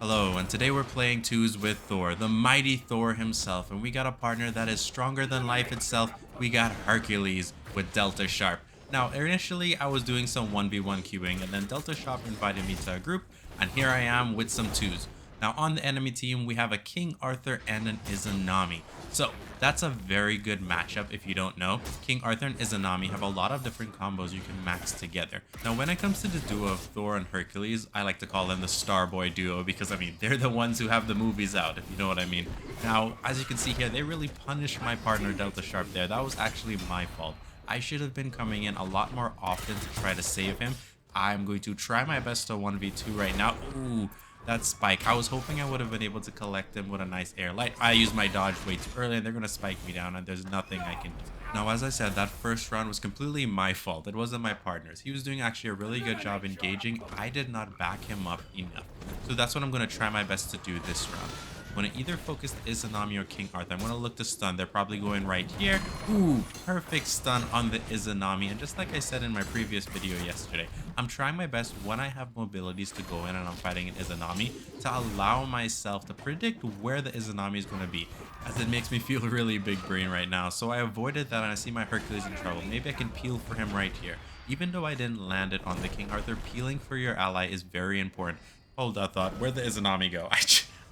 Hello, and today we're playing twos with Thor, the mighty Thor himself, and we got a partner that is stronger than life itself. We got Hercules with Delta Sharp. Now, initially I was doing some 1v1 queuing, and then Delta Sharp invited me to a group, and here I am with some twos. Now, on the enemy team, we have a King Arthur and an Izanami. So, that's a very good matchup if you don't know. King Arthur and Izanami have a lot of different combos you can max together. Now, when it comes to the duo of Thor and Hercules, I like to call them the Starboy duo because, I mean, they're the ones who have the movies out, if you know what I mean. Now, as you can see here, they really punished my partner Delta Sharp there. That was actually my fault. I should have been coming in a lot more often to try to save him. I'm going to try my best to 1v2 right now. Ooh, that spike. I was hoping I would have been able to collect him with a nice air light. I used my dodge way too early and they're going to spike me down and there's nothing I can do. Now, as I said, that first round was completely my fault. It wasn't my partner's. He was doing actually a really good job engaging. I did not back him up enough. So that's what I'm going to try my best to do this round. I'm going to either focus Izanami or King Arthur. I'm going to look to stun. They're probably going right here. Ooh, perfect stun on the Izanami. And just like I said in my previous video yesterday, I'm trying my best when I have mobilities to go in and I'm fighting an Izanami to allow myself to predict where the Izanami is going to be, as it makes me feel really big brain right now. So I avoided that and I see my Hercules in trouble. Maybe I can peel for him right here. Even though I didn't land it on the King Arthur, peeling for your ally is very important. Hold that thought. Where'd the Izanami go?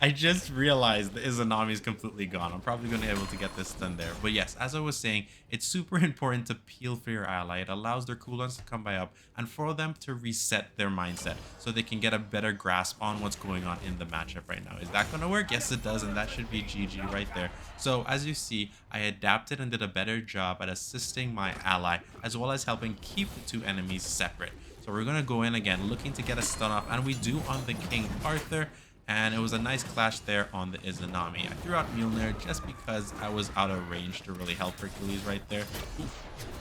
I just realized the Izanami is completely gone. I'm probably going to be able to get this done there. But yes, as I was saying, it's super important to peel for your ally. It allows their cooldowns to come by up and for them to reset their mindset so they can get a better grasp on what's going on in the matchup right now. Is that going to work? Yes, it does. And that should be GG right there. So as you see, I adapted and did a better job at assisting my ally as well as helping keep the two enemies separate. So we're going to go in again, looking to get a stun off, and we do on the King Arthur. And it was a nice clash there on the Izanami. I threw out Mjolnir just because I was out of range to really help Hercules right there.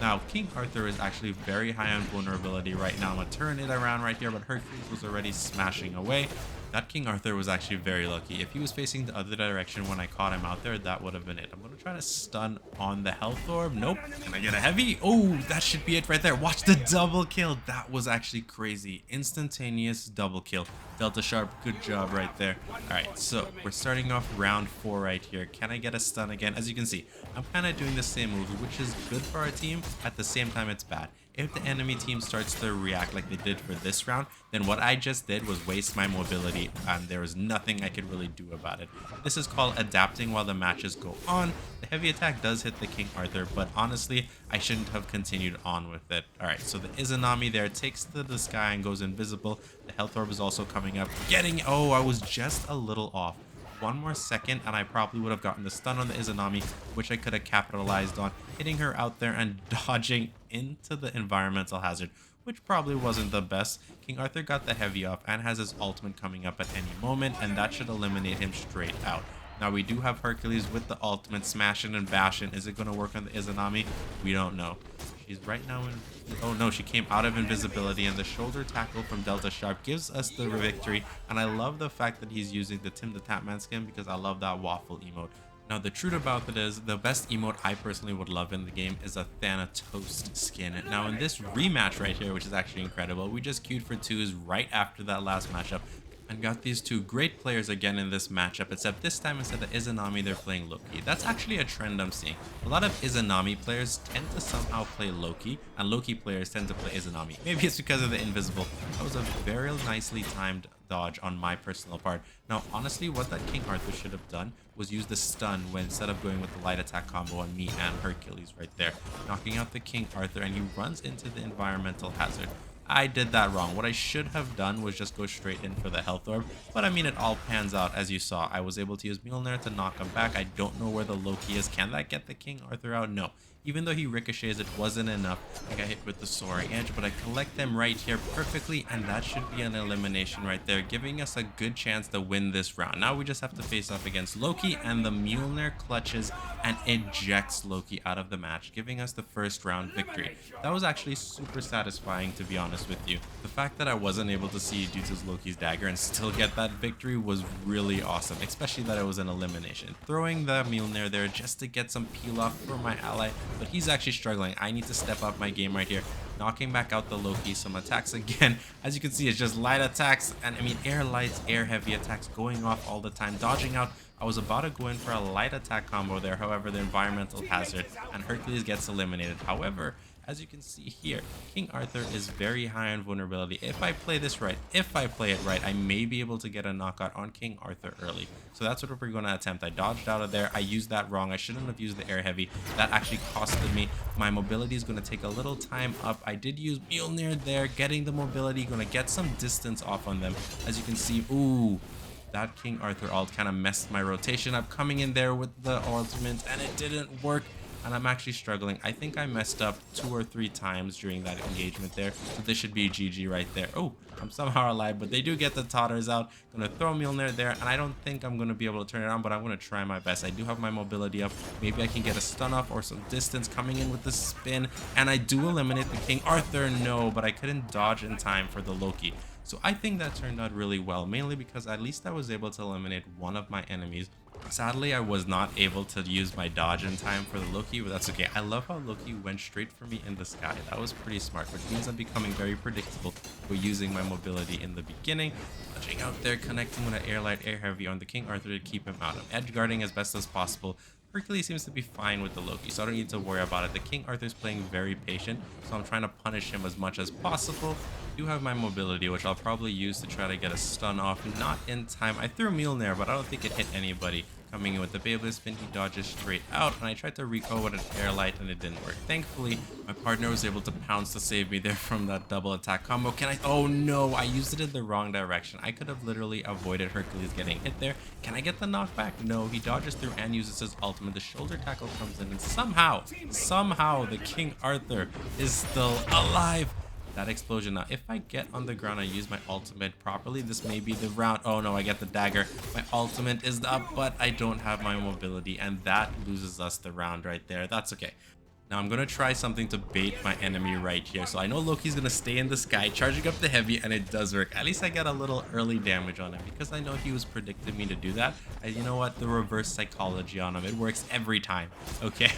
Now, King Arthur is actually very high on vulnerability right now. I'm going to turn it around right here, but Hercules was already smashing away. That King Arthur was actually very lucky. If he was facing the other direction when I caught him out there, that would have been it. I'm going to try to stun on the health orb. Nope. Can I get a heavy? Oh, that should be it right there. Watch the double kill. That was actually crazy. Instantaneous double kill. Delta Sharp, good job right there. All right, so we're starting off round 4 right here. Can I get a stun again? As you can see, I'm kind of doing the same move, which is good for our team. At the same time, it's bad. If the enemy team starts to react like they did for this round, then what I just did was waste my mobility and there was nothing I could really do about it. This is called adapting while the matches go on. The heavy attack does hit the King Arthur, but honestly, I shouldn't have continued on with it. Alright, so the Izanami there takes to the sky and goes invisible. The health orb is also coming up. Oh, I was just a little off. One more second and I probably would have gotten the stun on the Izanami, which I could have capitalized on, hitting her out there and dodging into the environmental hazard, which probably wasn't the best. King Arthur got the heavy off and has his ultimate coming up at any moment, and that should eliminate him straight out. Now we do have Hercules with the ultimate, smashing and bashing. Is it going to work on the Izanami? We don't know. She's right now in... Oh no, she came out of invisibility, and the shoulder tackle from Delta Sharp gives us the victory. And I love the fact that he's using the Tim the Tatman skin because I love that waffle emote. Now the truth about it is, the best emote I personally would love in the game is a Thanatos skin. Now in this rematch right here, which is actually incredible, we just queued for twos right after that last matchup and got these two great players again in this matchup, except this time instead of Izanami, they're playing Loki. That's actually a trend I'm seeing. A lot of Izanami players tend to somehow play Loki, and Loki players tend to play Izanami. Maybe it's because of the invisible. That was a very nicely timed dodge on my personal part. Now, honestly, what that King Arthur should have done was use the stun when instead of going with the light attack combo on me and Hercules right there, knocking out the King Arthur, and he runs into the environmental hazard. I did that wrong. What I should have done was just go straight in for the health orb. But I mean, it all pans out as you saw. I was able to use Mjolnir to knock him back. I don't know where the Loki is. Can that get the King Arthur out? No. Even though he ricochets, it wasn't enough. I got hit with the soaring edge, but I collect them right here perfectly, and that should be an elimination right there, giving us a good chance to win this round. Now we just have to face off against Loki, and the Mjolnir clutches and ejects Loki out of the match, giving us the first round victory. That was actually super satisfying, to be honest with you. The fact that I wasn't able to see Dutus Loki's dagger and still get that victory was really awesome, especially that it was an elimination. Throwing the Mjolnir there just to get some peel off for my ally but he's actually struggling. I need to step up my game right here. Knocking back out the Loki, some attacks again. As you can see, it's just light attacks, and I mean air lights, air heavy attacks going off all the time, dodging out. I was about to go in for a light attack combo there, however, the environmental hazard, and Hercules gets eliminated. However, as you can see here, King Arthur is very high on vulnerability. If I play this right, if I play it right, I may be able to get a knockout on King Arthur early. So that's what we're going to attempt. I dodged out of there. I used that wrong. I shouldn't have used the air heavy. That actually costed me. My mobility is going to take a little time up. I did use Mjolnir there, getting the mobility, going to get some distance off on them. As you can see, ooh, that King Arthur ult kind of messed my rotation up, coming in there with the ultimate, and it didn't work. And I'm actually struggling. I think I messed up 2 or 3 times during that engagement there. So this should be GG right there. Oh, I'm somehow alive, but they do get the totters out. Gonna throw Mjolnir there, and I don't think I'm gonna be able to turn it on, but I'm gonna try my best. I do have my mobility up. Maybe I can get a stun off or some distance coming in with the spin. And I do eliminate the King Arthur. No, but I couldn't dodge in time for the Loki. So I think that turned out really well, mainly because at least I was able to eliminate one of my enemies. Sadly, I was not able to use my dodge in time for the Loki, but that's okay. I love how Loki went straight for me in the sky. That was pretty smart, which means I'm becoming very predictable for using my mobility in the beginning. Dodging out there, connecting with an air light, air heavy on the King Arthur to keep him out. I'm edge guarding as best as possible. Hercules seems to be fine with the Loki, so I don't need to worry about it. The King Arthur's playing very patient, so I'm trying to punish him as much as possible. I do have my mobility, which I'll probably use to try to get a stun off. Not in time. I threw Mjolnir, but I don't think it hit anybody. Coming in with the Beyblade spin, he dodges straight out, and I tried to recoil with an air light, and it didn't work. Thankfully, my partner was able to pounce to save me there from that double attack combo. Oh no, I used it in the wrong direction. I could have literally avoided Hercules getting hit there. Can I get the knockback? No, he dodges through and uses his ultimate. The shoulder tackle comes in, and somehow the King Arthur is still alive. That explosion. Now, if I get on the ground and use my ultimate properly, this may be the round. Oh no, I get the dagger. My ultimate is up, but I don't have my mobility, and that loses us the round right there. That's okay. Now I'm going to try something to bait my enemy right here. So I know Loki's going to stay in the sky, charging up the heavy, and it does work. At least I got a little early damage on him because I know he was predicting me to do that. And you know what? The reverse psychology on him. It works every time. Okay.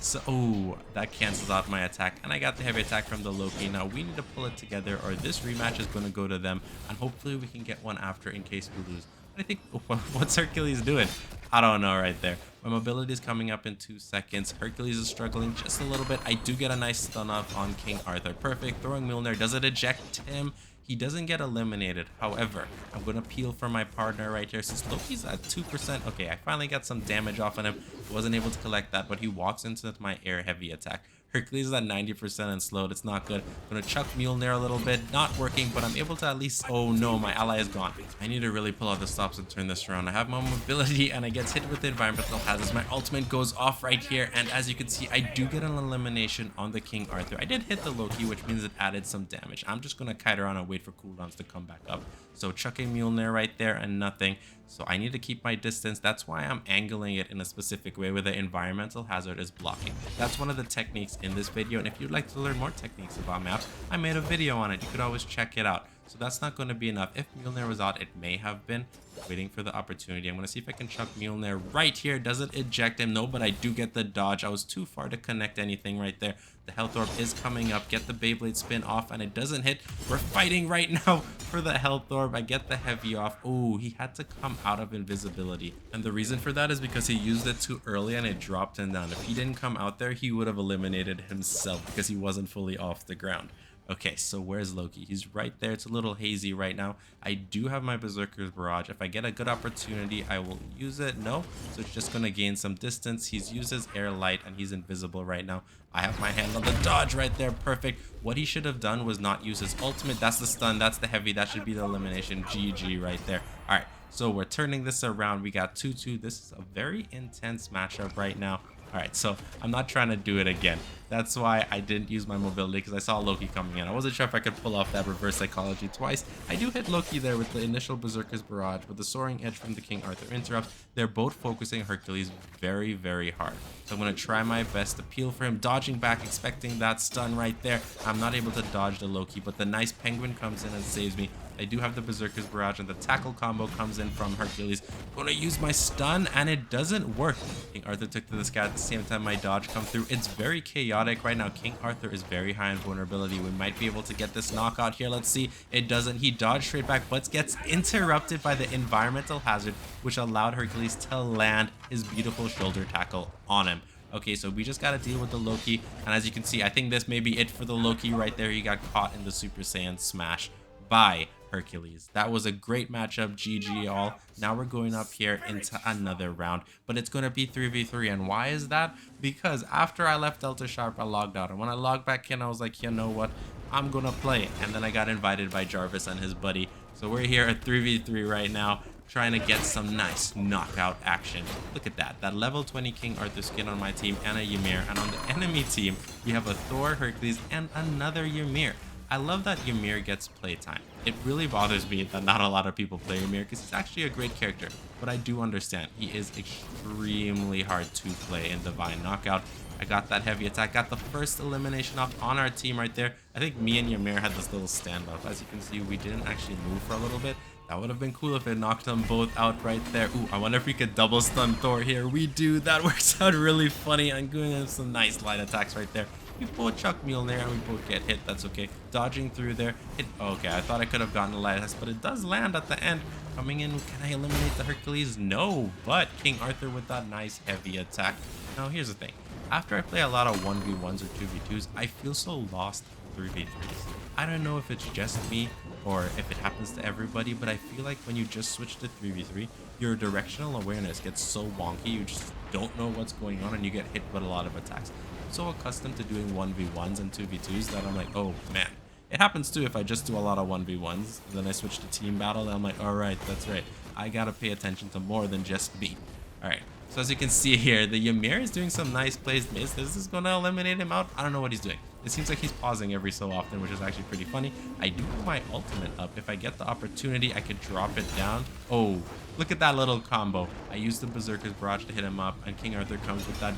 So, oh, that cancels out my attack. And I got the heavy attack from the Loki. Now we need to pull it together or this rematch is going to go to them. And hopefully we can get one after in case we lose. I think, what's Hercules doing? I don't know right there. My mobility is coming up in 2 seconds. Hercules is struggling just a little bit. I do get a nice stun off on King Arthur. Perfect. Throwing Mjolnir. Does it eject him? He doesn't get eliminated. However, I'm going to peel for my partner right here. Since Loki's at 2%. Okay, I finally got some damage off on him. Wasn't able to collect that, but he walks into my air heavy attack. Hercules is at 90% and slowed. It's not good. I'm going to chuck Mjolnir a little bit. Not working, but I'm able to at least... Oh no, my ally is gone. I need to really pull out the stops and turn this around. I have my mobility and I get hit with the environmental hazards. My ultimate goes off right here. And as you can see, I do get an elimination on the King Arthur. I did hit the Loki, which means it added some damage. I'm just going to kite around and wait for cooldowns to come back up. So chucking Mjolnir right there and nothing. So I need to keep my distance. That's why I'm angling it in a specific way where the environmental hazard is blocking. That's one of the techniques in this video. And if you'd like to learn more techniques about maps, I made a video on it. You could always check it out. So that's not going to be enough. If Mjolnir was out, it may have been. Waiting for the opportunity. I'm going to see if I can chuck Mjolnir right here. Does it eject him? No, but I do get the dodge. I was too far to connect anything right there. The health orb is coming up. Get the Beyblade spin off, and it doesn't hit. We're fighting right now for the health orb. I get the heavy off. Oh, he had to come out of invisibility. And the reason for that is because he used it too early and it dropped him down. If he didn't come out there, he would have eliminated himself because he wasn't fully off the ground. Okay, so where's Loki? He's right there. It's a little hazy right now. I do have my Berserker's Barrage. If I get a good opportunity, I will use it. No, so it's just going to gain some distance. He's used his air light and he's invisible right now. I have my hand on the dodge right there. Perfect. What he should have done was not use his ultimate. That's the stun. That's the heavy. That should be the elimination. GG right there. All right, so we're turning this around. We got 2-2. This is a very intense matchup right now. All right, so I'm not trying to do it again. That's why I didn't use my mobility, because I saw Loki coming in. I wasn't sure if I could pull off that reverse psychology twice. I do hit Loki there with the initial Berserker's Barrage, but the soaring edge from the King Arthur interrupt. They're both focusing Hercules very, very hard. So I'm going to try my best to peel for him, dodging back, expecting that stun right there. I'm not able to dodge the Loki, but the nice penguin comes in and saves me. I do have the Berserker's Barrage, and the tackle combo comes in from Hercules. Gonna use my stun, and it doesn't work. King Arthur took to this guy at the same time my dodge come through. It's very chaotic right now. King Arthur is very high in vulnerability. We might be able to get this knockout here. Let's see. It doesn't. He dodged straight back, but gets interrupted by the environmental hazard, which allowed Hercules to land his beautiful shoulder tackle on him. Okay, so we just gotta deal with the Loki, and as you can see, I think this may be it for the Loki right there. He got caught in the Super Saiyan smash by Hercules. That was a great matchup. GG all. Now we're going up here into another round, but it's going to be 3v3. And why is that? Because after I left Delta Sharp, I logged out, and when I logged back in, I was like, you know what, I'm gonna play. And then I got invited by Jarvis and his buddy, so we're here at 3v3 right now, trying to get some nice knockout action. Look at that level 20 King Arthur skin on my team and a Ymir, and on the enemy team we have a Thor, Hercules, and another Ymir. I love that Ymir gets playtime. It really bothers me that not a lot of people play Ymir because he's actually a great character, but I do understand he is extremely hard to play in Divine Knockout. I got that heavy attack, got the first elimination off on our team right there. I think me and Ymir had this little standoff. As you can see, we didn't actually move for a little bit. That would have been cool if it knocked them both out right there. Ooh, I wonder if we could double stun Thor here. We do. That works out really funny. I'm doing some nice light attacks right there. We both chuck Mjolnir and we both get hit. That's okay. Dodging through there. Hit. Okay, I thought I could have gotten a light attack, but it does land at the end. Coming in, can I eliminate the Hercules? No, but King Arthur with that nice heavy attack. Now, here's the thing. After I play a lot of 1v1s or 2v2s, I feel so lost in 3v3s. I don't know if it's just me or if it happens to everybody, but I feel like when you just switch to 3v3, your directional awareness gets so wonky, you just don't know what's going on and you get hit with a lot of attacks. I'm so accustomed to doing 1v1s and 2v2s that I'm like, oh man. It happens too if I just do a lot of 1v1s, then I switch to team battle, and I'm like, alright, that's right. I gotta pay attention to more than just me. Alright, so as you can see here, the Ymir is doing some nice plays. This is gonna eliminate him out. I don't know what he's doing. It seems like he's pausing every so often, which is actually pretty funny. I do have my ultimate up. If I get the opportunity, I could drop it down. Oh, look at that little combo. I used the Berserker's Barrage to hit him up, and King Arthur comes with that.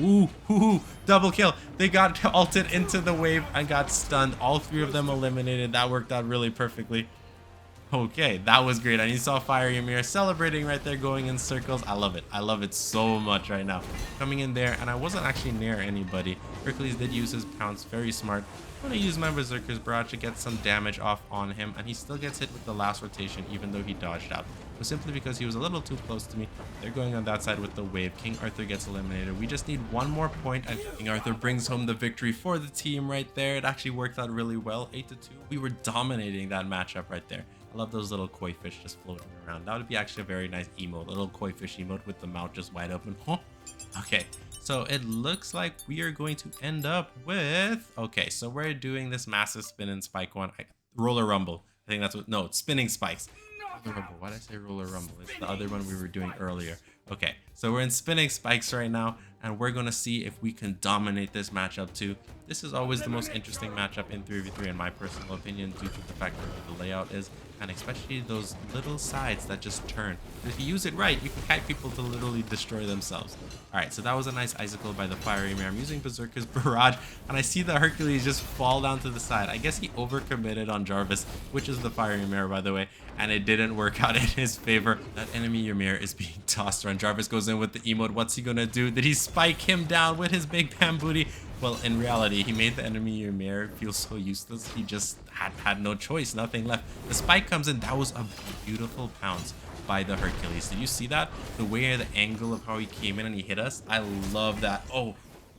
Ooh, double kill. They got ulted into the wave and got stunned. All three of them eliminated. That worked out really perfectly. Okay, that was great. And you saw Fire Ymir celebrating right there, going in circles. I love it. I love it so much right now. Coming in there, and I wasn't actually near anybody. Hercules did use his pounce. Very smart. I'm going to use my Berserker's Barrage to get some damage off on him, and he still gets hit with the last rotation, even though he dodged out. But simply because he was a little too close to me. They're going on that side with the wave. King Arthur gets eliminated. We just need one more point, and King Arthur brings home the victory for the team right there. It actually worked out really well. 8-2. We were dominating that matchup right there. I love those little koi fish just floating around. That would be actually a very nice emote. A little koi fish emote with the mouth just wide open. Huh? Okay, so it looks like we are going to end up with... Okay, so we're doing this massive spin and spike one. Roller Rumble. I think that's what... No, it's spinning spikes. Roller Rumble. Why did I say Roller Rumble? It's the other one we were doing earlier. Okay, so we're in spinning spikes right now, and we're going to see if we can dominate this matchup too. This is always the most interesting matchup in 3v3 in my personal opinion, due to the fact that the layout is, and especially those little sides that just turn. If you use it right, you can kite people to literally destroy themselves. Alright, so that was a nice icicle by the Fire Ymir. I'm using Berserker's Barrage, and I see the Hercules just fall down to the side. I guess he overcommitted on Jarvis, which is the Fire Ymir, by the way, and it didn't work out in his favor. That enemy Ymir is being tossed around. Jarvis goes in with the emote. What's he gonna do? Did he spike him down with his big bam booty? Well, in reality, he made the enemy Ymir feel so useless. He just had no choice, nothing left. The spike comes in. That was a beautiful pounce by the Hercules. Did you see that? The way, the angle of how he came in and he hit us. I love that. Oh,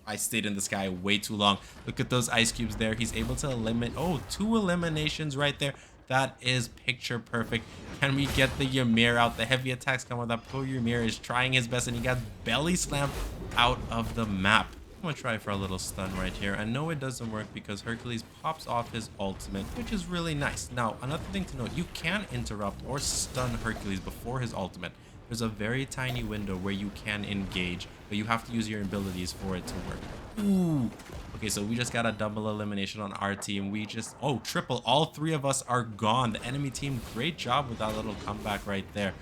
I stayed in the sky way too long. Look at those ice cubes there. He's able to eliminate. Oh, 2 eliminations right there. That is picture perfect. Can we get the Ymir out? The heavy attacks come with that. Poor Ymir is trying his best, and he got belly slammed out of the map. I'm gonna try for a little stun right here. I know it doesn't work because Hercules pops off his ultimate, which is really nice. Now, another thing to note, you can interrupt or stun Hercules before his ultimate. There's a very tiny window where you can engage, but you have to use your abilities for it to work. Ooh. Okay, so we just got a double elimination on our team. We just... Oh, triple. All 3 of us are gone. The enemy team, great job with that little comeback right there.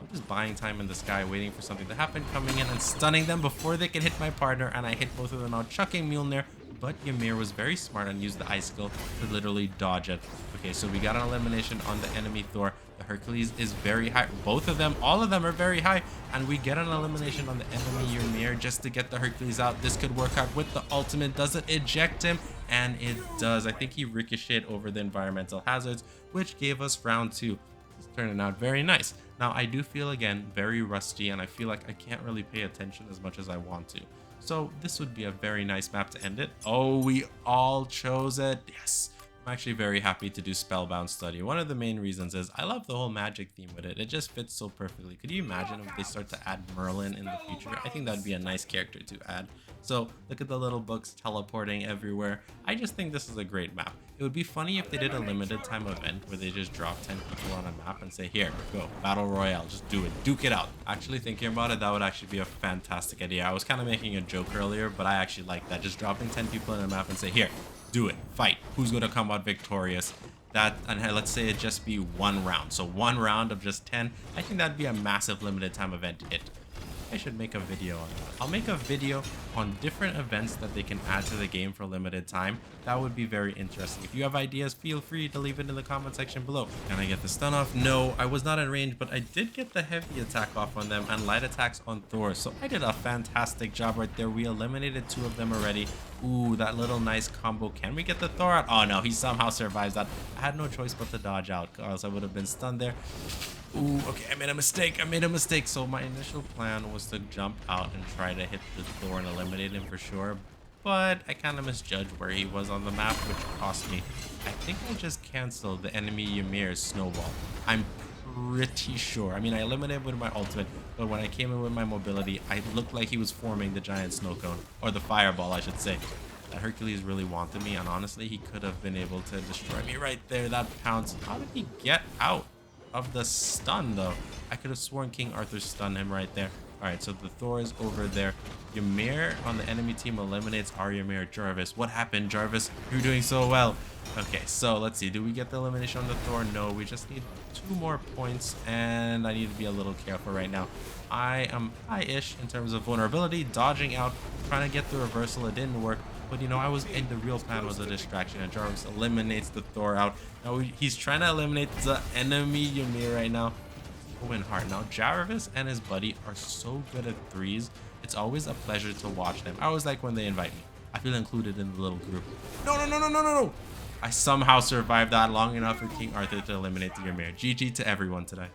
I'm just buying time in the sky, waiting for something to happen, coming in and stunning them before they can hit my partner, and I hit both of them out, chucking Mjolnir, but Ymir was very smart and used the icicle to literally dodge it. Okay, so we got an elimination on the enemy Thor. The Hercules is very high. Both of them, all of them are very high. And we get an elimination on the enemy Ymir just to get the Hercules out. This could work out with the ultimate. Does it eject him? And it does. I think he ricocheted over the environmental hazards, which gave us round 2. It's turning out very nice. Now, I do feel, again, very rusty, and I feel like I can't really pay attention as much as I want to. So this would be a very nice map to end it. Oh, we all chose it. Yes. I'm actually very happy to do Spellbound Study. One of the main reasons is I love the whole magic theme with it. It just fits so perfectly. Could you imagine if they start to add Merlin in the future? I think that'd be a nice character to add. So look at the little books teleporting everywhere. I just think this is a great map. It would be funny if they did a limited time event where they just drop 10 people on a map and say, here, go, Battle Royale, just do it, duke it out. Actually thinking about it, that would actually be a fantastic idea. I was kind of making a joke earlier, but I actually like that. Just dropping 10 people on a map and say, here, do it, fight. Who's going to come out victorious? That, and let's say it just be 1 round. So 1 round of just 10. I think that'd be a massive limited time event hit. I should make a video on that. I'll make a video on different events that they can add to the game for limited time. That would be very interesting. If you have ideas, feel free to leave it in the comment section below. Can I get the stun off? No, I was not in range, but I did get the heavy attack off on them and light attacks on Thor. So I did a fantastic job right there. We eliminated 2 of them already. Ooh, that little nice combo. Can we get the Thor out? Oh no, he somehow survives that. I had no choice but to dodge out, else I would have been stunned there. Ooh, okay, I made a mistake. So my initial plan was to jump out and try to hit the Thor and eliminate him for sure. But I kind of misjudged where he was on the map, which cost me. I think I just canceled the enemy Ymir's snowball. I'm pretty sure. I mean, I eliminated with my ultimate, but when I came in with my mobility, I looked like he was forming the giant snow cone, or the fireball, I should say. That Hercules really wanted me, and honestly, he could have been able to destroy me right there. That pounce. How did he get out of the stun, though? I could have sworn King Arthur stunned him right there. All right, so the Thor is over there. Ymir on the enemy team eliminates our Ymir. Jarvis. What happened, Jarvis? You're doing so well. Okay, so let's see. Do we get the elimination on the Thor? No, we just need 2 more points, and I need to be a little careful right now. I am high-ish in terms of vulnerability, dodging out, trying to get the reversal. It didn't work. But, you know, the real plan was a distraction, and Jarvis eliminates the Thor out. Now, he's trying to eliminate the enemy Ymir right now. Going hard. Now, Jarvis and his buddy are so good at threes. It's always a pleasure to watch them. I always like when they invite me. I feel included in the little group. No. I somehow survived that long enough for King Arthur to eliminate the Ymir. GG to everyone today.